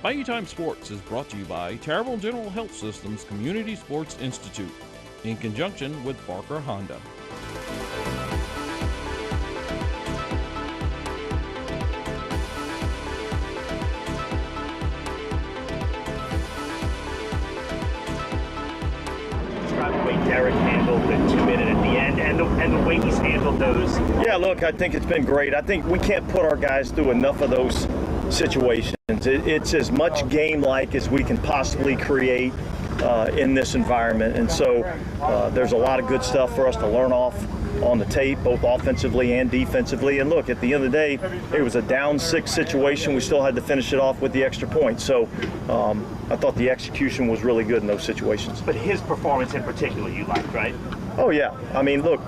Bayou Time Sports is brought to you by Terrible General Health System's Community Sports Institute in conjunction with Barker Honda. Describe the way Derek handled the 2-minute at the end and the way he's handled those. Yeah, look, I think it's been great. I think we can't put our guys through enough of those situations. It's as much game-like as we can possibly create in this environment. And so there's a lot of good stuff for us to learn off on the tape, both offensively and defensively. And look, at the end of the day, it was a down 6 situation. We still had to finish it off with the extra point. So I thought the execution was really good in those situations. But his performance in particular you liked, right? Oh, yeah. I mean, look,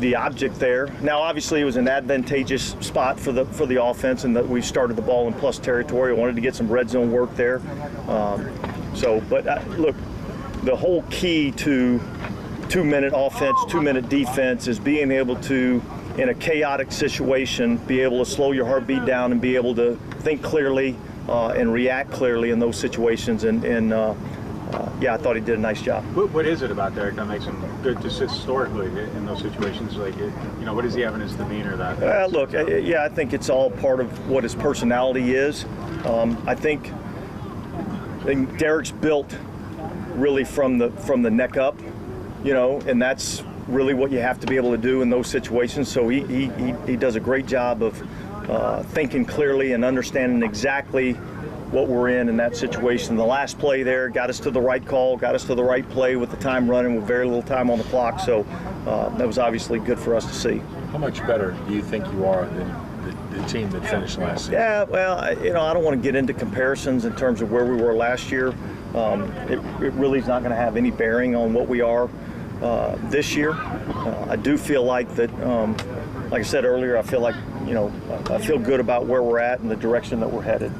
the object there. Now, obviously, it was an advantageous spot for the offense, and that we started the ball in plus territory. I wanted to get some red zone work there. Look, the whole key to 2-minute offense, 2-minute defense is being able to, in a chaotic situation, be able to slow your heartbeat down and be able to think clearly and react clearly in those situations. Yeah, I thought he did a nice job. What is it about Derek that makes him good just historically in those situations? Like, what does he have in his demeanor that? Look, I think it's all part of what his personality is. I think Derek's built really from the neck up, and that's really what you have to be able to do in those situations. So he does a great job of thinking clearly and understanding exactly what we're in that situation. The last play there got us to the right call, got us to the right play with the time running with very little time on the clock. So that was obviously good for us to see. How much better do you think you are than the team that finished last season? Yeah, well, I don't want to get into comparisons in terms of where we were last year. It really is not going to have any bearing on what we are this year. I do feel like that, like I said earlier, I feel like, I feel good about where we're at and the direction that we're headed.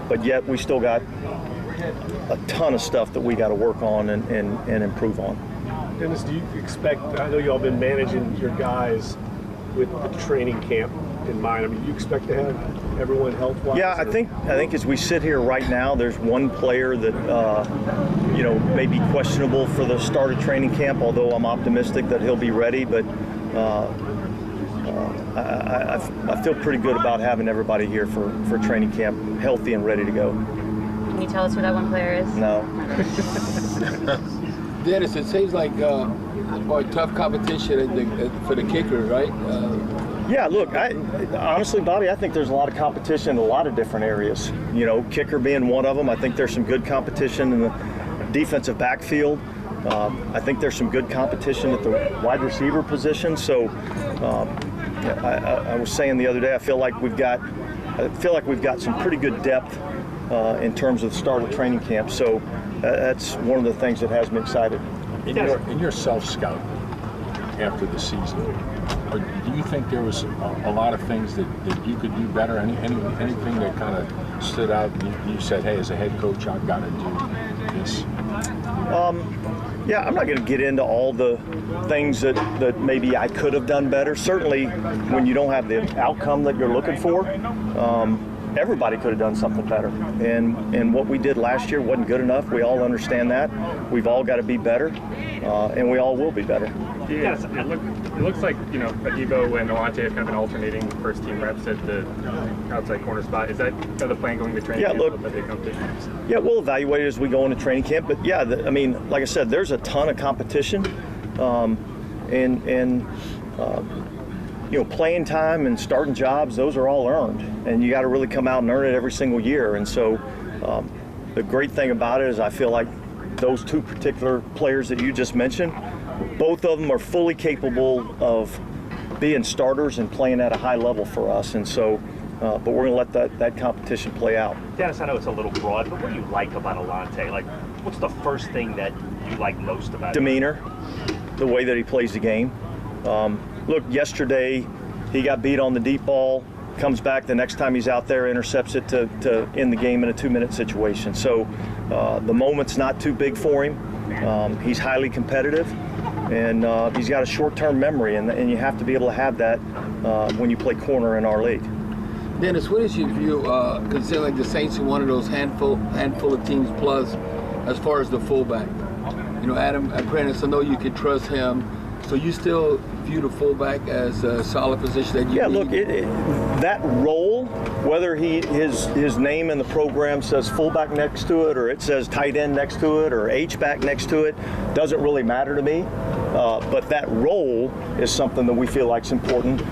But yet we still got a ton of stuff that we got to work on and improve on. Dennis, do you expect, I know you all been managing your guys with the training camp in mind. I mean, do you expect to have everyone health-wise? Yeah, I think as we sit here right now, there's one player that, may be questionable for the start of training camp, although I'm optimistic that he'll be ready. But I feel pretty good about having everybody here for training camp healthy and ready to go. Can you tell us who that one player is? No. Dennis, it seems like tough competition for the kickers, right? Yeah, look, honestly, Bobby, I think there's a lot of competition in a lot of different areas. Kicker being one of them. I think there's some good competition in the defensive backfield. I think there's some good competition at the wide receiver position. So I was saying the other day, I feel like we've got some pretty good depth in terms of the start of training camp. So that's one of the things that has me excited. In your self-scout after the season, do you think there was a lot of things that you could do better? Anything that kind of stood out? You said, hey, as a head coach, I've got to do this. Yeah, I'm not going to get into all the things that maybe I could have done better. Certainly, when you don't have the outcome that you're looking for, everybody could have done something better. And what we did last year wasn't good enough. We all understand that. We've all got to be better, and we all will be better. Yeah, it looks like, Adebo and Alante have kind of been alternating first-team reps at the outside corner spot. Is that kind of the plan going to training camp? Look, yeah, we'll evaluate it as we go into training camp. But, yeah, like I said, there's a ton of competition. Playing time and starting jobs, those are all earned. And you got to really come out and earn it every single year. And so the great thing about it is I feel like those two particular players that you just mentioned, both of them are fully capable of being starters and playing at a high level for us. And so, but we're going to let that competition play out. Dennis, I know it's a little broad, but what do you like about Alante? Like, what's the first thing that you like most about him? Demeanor, the way that he plays the game. Look, yesterday he got beat on the deep ball, comes back the next time he's out there, intercepts it to end the game in a 2-minute situation. So the moment's not too big for him. He's highly competitive, and he's got a short-term memory, and you have to be able to have that when you play corner in our league. Dennis, what is your view, considering like the Saints are one of those handful of teams plus, as far as the fullback? You know, Adam Prentice, I know you can trust him, so you still view the fullback as a solid position that you Yeah, need? look, that role, whether his name in the program says fullback next to it, or it says tight end next to it, or H-back next to it, doesn't really matter to me. But that role is something that we feel like is important.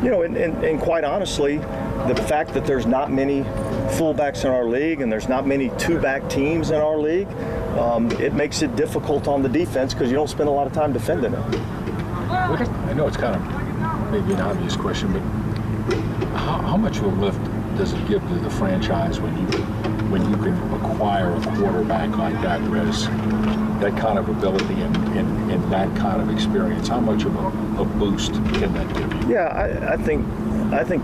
You know, and quite honestly, the fact that there's not many fullbacks in our league and there's not many two-back teams in our league, it makes it difficult on the defense because you don't spend a lot of time defending it. I know it's kind of maybe an obvious question, but how much of a lift does it give to the franchise when you can acquire a quarterback like that who has that kind of ability and that kind of experience? How much of a boost can that give you? Yeah, I think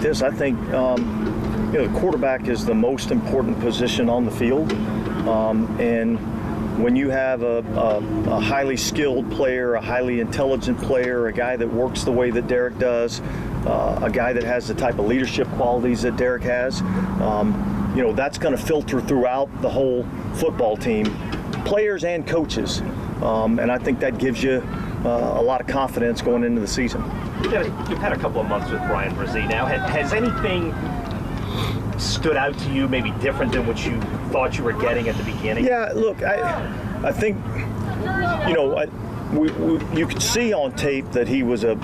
you know, the quarterback is the most important position on the field, and when you have a highly skilled player, a highly intelligent player, a guy that works the way that Derek does, a guy that has the type of leadership qualities that Derek has, you know, that's going to filter throughout the whole football team, players and coaches, and I think that gives you a lot of confidence going into the season. You've had a couple of months with Brian Brzee now. Has anything stood out to you, maybe different than what you thought you were getting at the beginning? Yeah, look, I think, you know, you could see on tape that he was a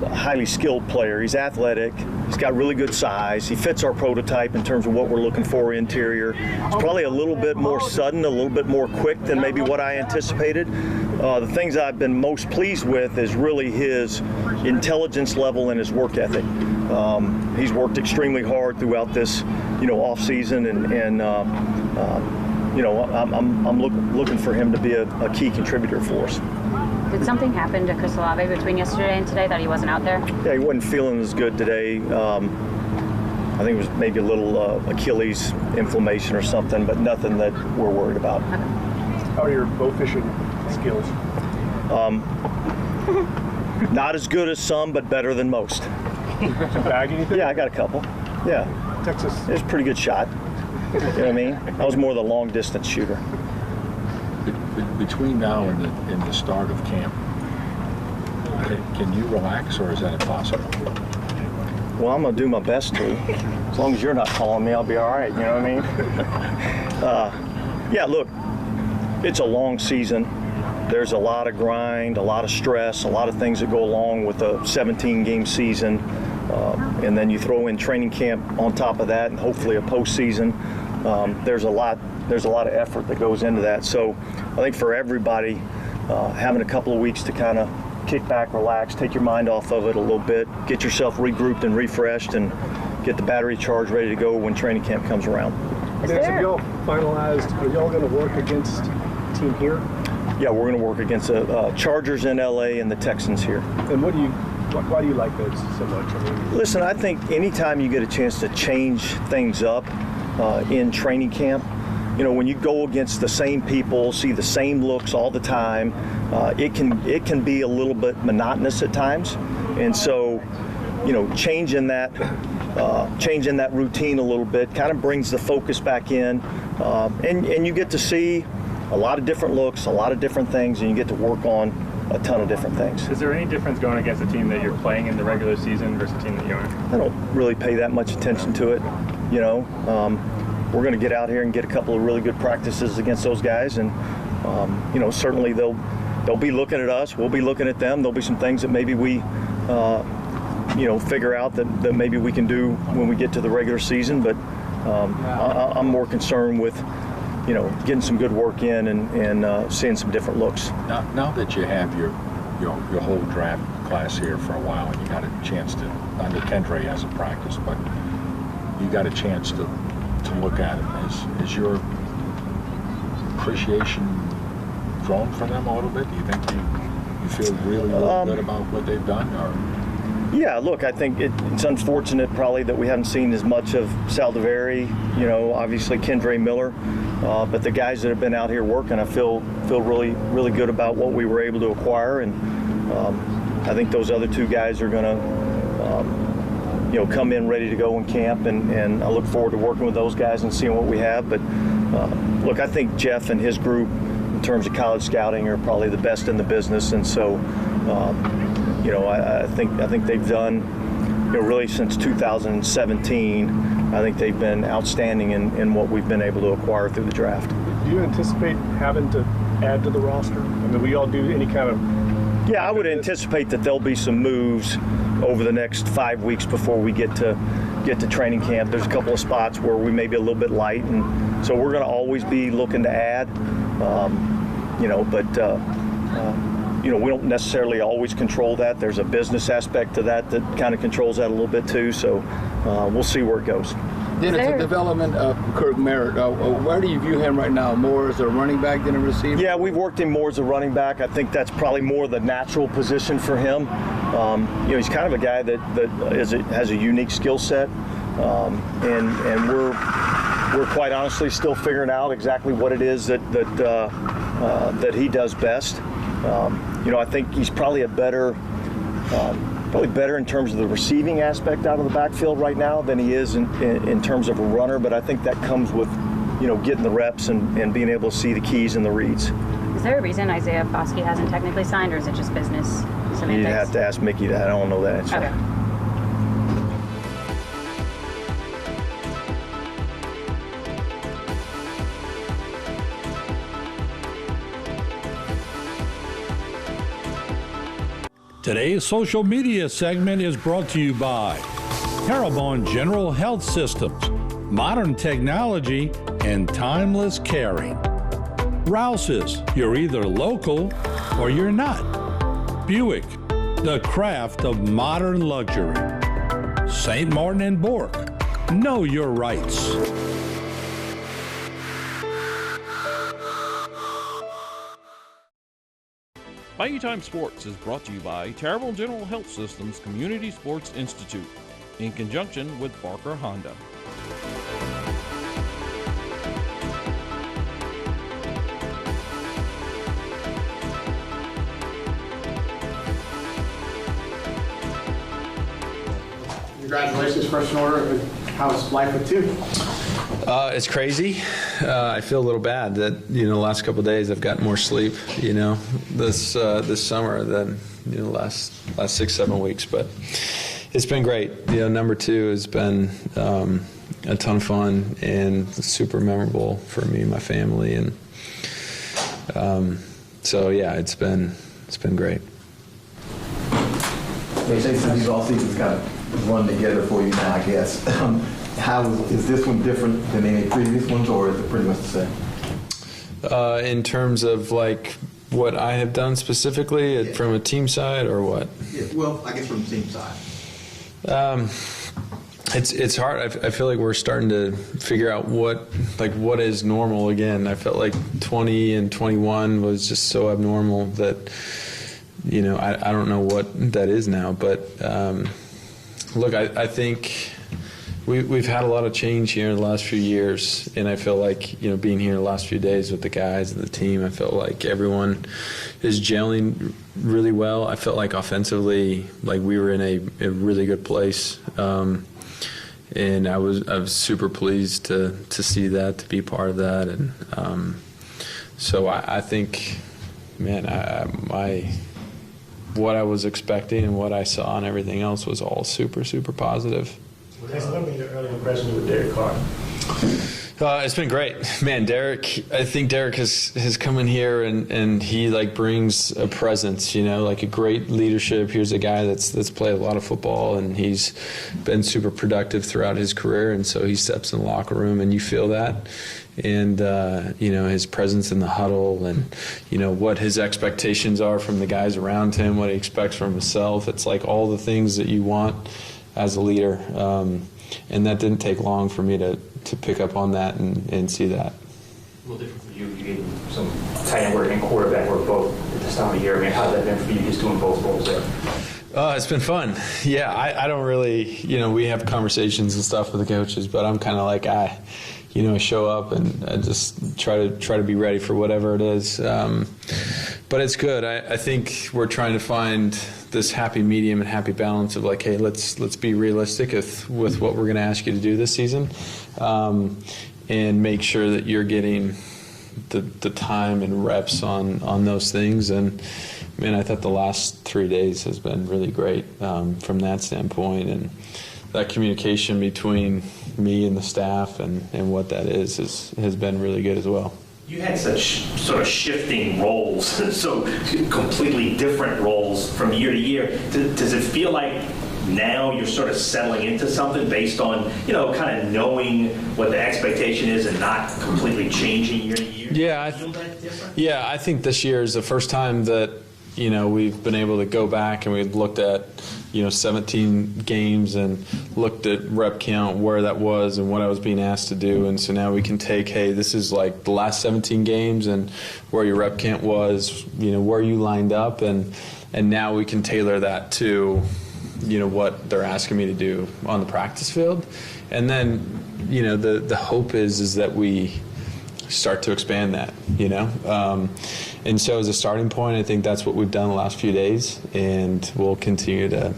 highly skilled player. He's athletic. He's got really good size. He fits our prototype in terms of what we're looking for interior. He's probably a little bit more sudden, a little bit more quick than maybe what I anticipated. The things I've been most pleased with is really his intelligence level and his work ethic. He's worked extremely hard throughout this, you know, off season, and you know, I'm looking for him to be a key contributor for us. Did something happen to Chris Olave between yesterday and today that he wasn't out there? Yeah, he wasn't feeling as good today. I think it was maybe a little Achilles inflammation or something, but nothing that we're worried about. How are your bow fishing skills? Not as good as some, but better than most. Some bag anything? Yeah, I got a couple. Yeah, Texas. it was a pretty good shot. You know what I mean? I was more the long distance shooter. Between now and the start of camp, can you relax, or is that impossible? Well, I'm going to do my best to. As long as you're not calling me, I'll be all right. You know what I mean? Yeah, look, it's a long season. There's a lot of grind, a lot of stress, a lot of things that go along with a 17-game season. And then you throw in training camp on top of that, and hopefully a postseason. There's a lot of effort that goes into that. So I think for everybody, having a couple of weeks to kind of kick back, relax, take your mind off of it a little bit, get yourself regrouped and refreshed, and get the battery charged ready to go when training camp comes around. Have y'all finalized, are y'all going to work against a team here? Yeah, we're going to work against the Chargers in LA and the Texans here. And why do you like those so much? I mean, listen, I think anytime you get a chance to change things up in training camp, you know, when you go against the same people, see the same looks all the time, it can be a little bit monotonous at times. And so, you know, changing that routine a little bit kind of brings the focus back in, and you get to see a lot of different looks, a lot of different things, and you get to work on a ton of different things. Is there any difference going against a team that you're playing in the regular season versus a team that you aren't? I don't really pay that much attention to it, you know. We're going to get out here and get a couple of really good practices against those guys, and you know, certainly they'll be looking at us, we'll be looking at them. There'll be some things that maybe we you know, figure out that maybe we can do when we get to the regular season, but I'm more concerned with, you know, getting some good work in and seeing some different looks. Now that you have your whole draft class here for a while, and you got a chance to, I mean, Kendre hasn't practiced, but you got a chance to look at it. Is your appreciation grown for them a little bit? Do you think you feel really good about what they've done? Or? Yeah, look, I think it's unfortunate probably that we haven't seen as much of Saldiveri, you know, obviously Kendre Miller, but the guys that have been out here working, I feel really, really good about what we were able to acquire, and I think those other two guys are going to, come in ready to go in camp, and I look forward to working with those guys and seeing what we have. But look, I think Jeff and his group, in terms of college scouting, are probably the best in the business, and so I think they've done, really since 2017. I think they've been outstanding in what we've been able to acquire through the draft. Do you anticipate having to add to the roster? I mean, we all do any kind of... Yeah, I would anticipate that there'll be some moves over the next 5 weeks before we get to training camp. There's a couple of spots where we may be a little bit light, and so we're going to always be looking to add. We don't necessarily always control that. There's a business aspect to that kind of controls that a little bit too. So we'll see where it goes. Then it's a development of Kirk Merritt. Where do you view him right now? More as a running back than a receiver? Yeah, we've worked him more as a running back. I think that's probably more the natural position for him. He's kind of a guy that has a unique skill set, and we're quite honestly still figuring out exactly what it is that he does best. I think he's probably better in terms of the receiving aspect out of the backfield right now than he is in terms of a runner, but I think that comes with, getting the reps and being able to see the keys and the reads. Is there a reason Isaiah Foskey hasn't technically signed, or is it just business semantics? You'd have to ask Mickey that. I don't know that answer. Okay. Today's social media segment is brought to you by Terrebonne General Health Systems, modern technology and timeless caring. Rouse's, you're either local or you're not. Buick, the craft of modern luxury. St. Martin and Bork, know your rights. Bayou Time Sports is brought to you by Terrebonne General Health Systems Community Sports Institute in conjunction with Barker Honda. Congratulations, first in order. How's life with you? It's crazy. I feel a little bad that the last couple of days I've gotten more sleep. This summer than the last 6-7 weeks. But it's been great. Number 2 has been a ton of fun and super memorable for me and my family. And it's been great. They say some of these all seasons kind of run together for you now, I guess. How is this one different than any previous ones, or is it pretty much the same? In terms of what I have done specifically from a team side, or what? Yeah, well, I guess from the team side. It's hard. I feel like we're starting to figure out what is normal again. I felt like 20 and 21 was just so abnormal that I don't know what that is now. But look, I think we've had a lot of change here in the last few years, and I feel like being here the last few days with the guys and the team, I felt like everyone is gelling really well. I felt like offensively, we were in a really good place, and I was super pleased to see that, to be part of that, and so I think, man, what I was expecting and what I saw and everything else was all super, super positive. What has been your early impression with Derek Carr? It's been great, man. I think Derek has come in here and he brings a presence, a great leadership. Here's a guy that's played a lot of football, and he's been super productive throughout his career, and so he steps in the locker room and you feel that. And his presence in the huddle, and what his expectations are from the guys around him, what he expects from himself. It's all the things that you want as a leader, and that didn't take long for me to pick up on that and see that. A little different for you. You gave some tight end work and quarterback work both at this time of year. I mean, how's that been for you, just doing both roles there? It's been fun. Yeah, I don't really, we have conversations and stuff with the coaches, but I'm kind of like, I show up and I just try to be ready for whatever it is. But it's good. I think we're trying to find this happy medium and happy balance of like, hey, let's be realistic with what we're going to ask you to do this season, and make sure that you're getting the time and reps on those things. And man, I thought the last 3 days has been really great from that standpoint, and that communication between me and the staff and what that has been really good as well. You had such sort of shifting roles, so completely different roles from year to year. Does it feel like now you're sort of settling into something based on, kind of knowing what the expectation is and not completely changing year to year? Yeah, I think this year is the first time that we've been able to go back and we've looked at 17 games and looked at rep count, where that was and what I was being asked to do. And so now we can take, hey, this is like the last 17 games and where your rep count was, where you lined up, and now we can tailor that to what they're asking me to do on the practice field. And then the hope is that we start to expand that, and so as a starting point, I think that's what we've done the last few days, and we'll continue to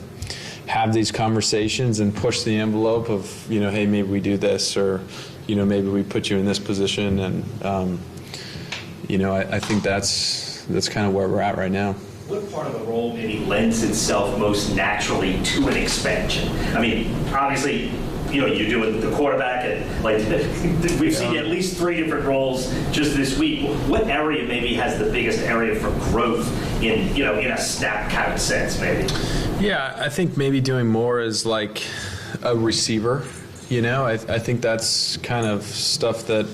have these conversations and push the envelope of, hey, maybe we do this, or, maybe we put you in this position, and, I think that's kind of where we're at right now. What part of the role maybe lends itself most naturally to an expansion? I mean, obviously, you're doing the quarterback, and like we've seen at least 3 different roles just this week. What area maybe has the biggest area for growth in a snap count sense, maybe? Yeah, I think maybe doing more as like a receiver. I think that's kind of stuff that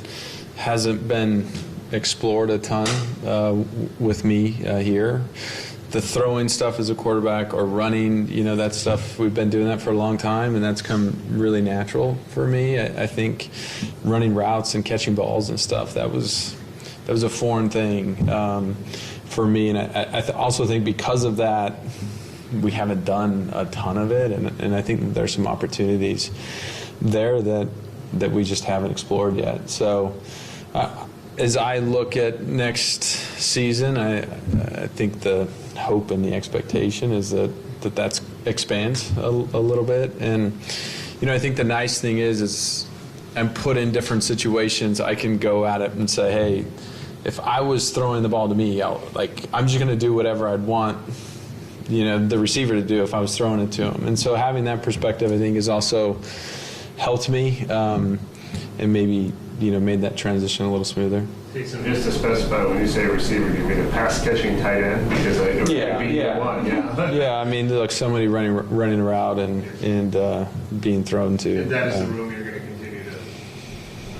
hasn't been explored a ton with me here. The throwing stuff as a quarterback or running, that stuff, we've been doing that for a long time, and that's come really natural for me. I think running routes and catching balls and stuff, that was a foreign thing for me. And I also think because of that, we haven't done a ton of it, and I think there's some opportunities there that we just haven't explored yet. So as I look at next season, I think the hope and the expectation is that expands a little bit. And I think the nice thing is I'm put in different situations. I can go at it and say, hey, if I was throwing the ball to me, I'm just going to do whatever I'd want the receiver to do if I was throwing it to him. And so having that perspective, I think, has also helped me and maybe made that transition a little smoother. Jason, just to specify, when you say receiver, you mean a pass-catching tight end? Because it would be one, yeah. I mean, like somebody running a route and being thrown to. And that is the room you're going to continue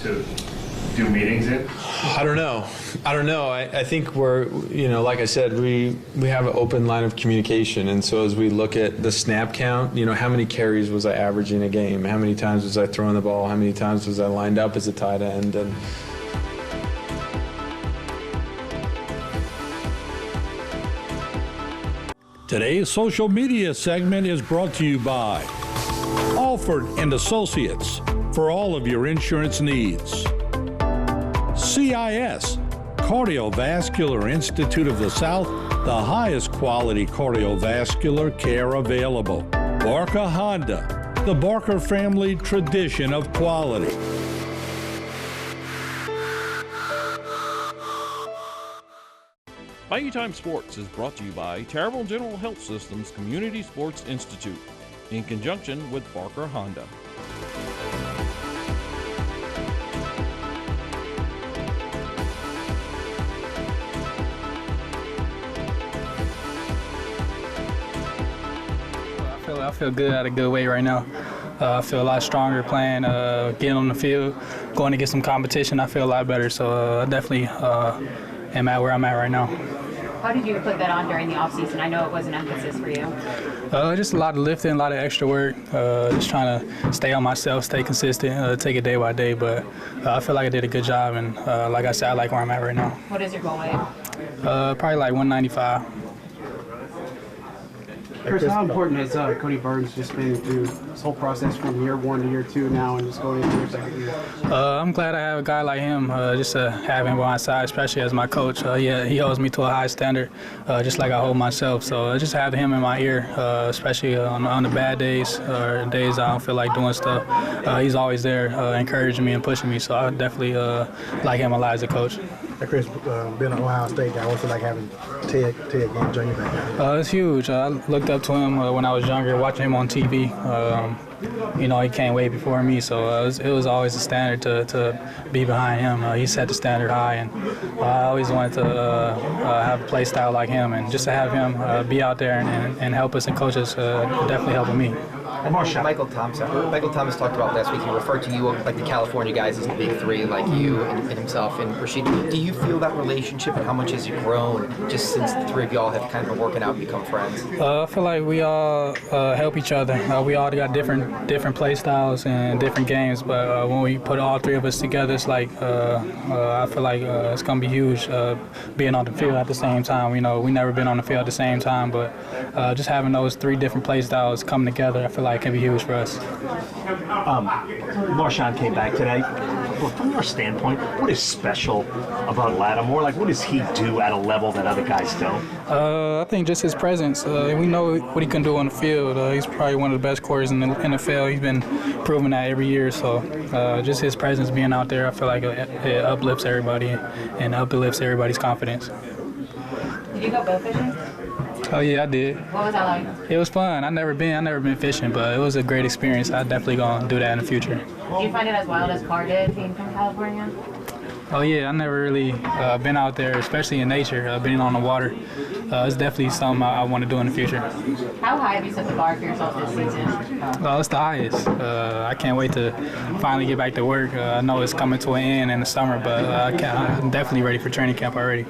to do meetings in? I don't know. I think we're, like I said, we have an open line of communication, and so as we look at the snap count, how many carries was I averaging a game? How many times was I throwing the ball? How many times was I lined up as a tight end? And Today's social media segment is brought to you by Alford and Associates for all of your insurance needs. CIS, Cardiovascular Institute of the South, the highest quality cardiovascular care available. Barker Honda, the Barker family tradition of quality. Bayou Time Sports is brought to you by Terrible General Health Systems Community Sports Institute in conjunction with Barker Honda. I feel good, at a good way right now. I feel a lot stronger playing, getting on the field, going to get some competition. I feel a lot better, so I definitely am at where I'm at right now. How did you put that on during the offseason? I know it was an emphasis for you. Just a lot of lifting, a lot of extra work, just trying to stay on myself, stay consistent, take it day by day. But I feel like I did a good job, and like I said, I like where I'm at right now. What is your goal weight? Probably like 195. Chris, how important has Cody Burns just been through this whole process from year 1 to year 2 now and just going into your second year? I'm glad I have a guy like him, just to have him by my side, especially as my coach. He holds me to a high standard, just like I hold myself. So just have him in my ear, especially on the bad days or days I don't feel like doing stuff. He's always there encouraging me and pushing me. So I definitely like him a lot as a coach. Hey Chris, being an Ohio State guy, what's it like having Ted Ginn Jr. back? It's huge. I looked up to him when I was younger, watching him on TV. He came way before me, so it was always a standard to be behind him. He set the standard high, and I always wanted to have a play style like him, and just to have him be out there and help us and coach us definitely helping me. Michael Thomas talked about last week. He referred to you like the California guys as the big three, like you and himself and Rashid. Do you feel that relationship, and how much has it grown just since the three of y'all have kind of been working out and become friends? I feel like we all help each other. We all got different play styles and different games, but when we put all three of us together, it's like I feel like it's gonna be huge being on the field at the same time. We never been on the field at the same time, but just having those three different play styles come together, I feel like it can be huge for us. Marshawn came back today. Well, from your standpoint, what is special about Lattimore? Like, what does he do at a level that other guys don't? I think just his presence. We know what he can do on the field. He's probably one of the best quarters in the NFL. He's been proving that every year. So just his presence being out there, I feel like it uplifts everybody and uplifts everybody's confidence. Did you go bow fishing? Oh yeah, I did. What was that like? It was fun. I never been fishing, but it was a great experience. I definitely gonna do that in the future. Do you find it as wild as Carr did being from California? Oh yeah, I never really been out there, especially in nature, being on the water. It's definitely something I want to do in the future. How high have you set the bar for yourself this season? It's the highest. I can't wait to finally get back to work. I know it's coming to an end in the summer, but I'm definitely ready for training camp already.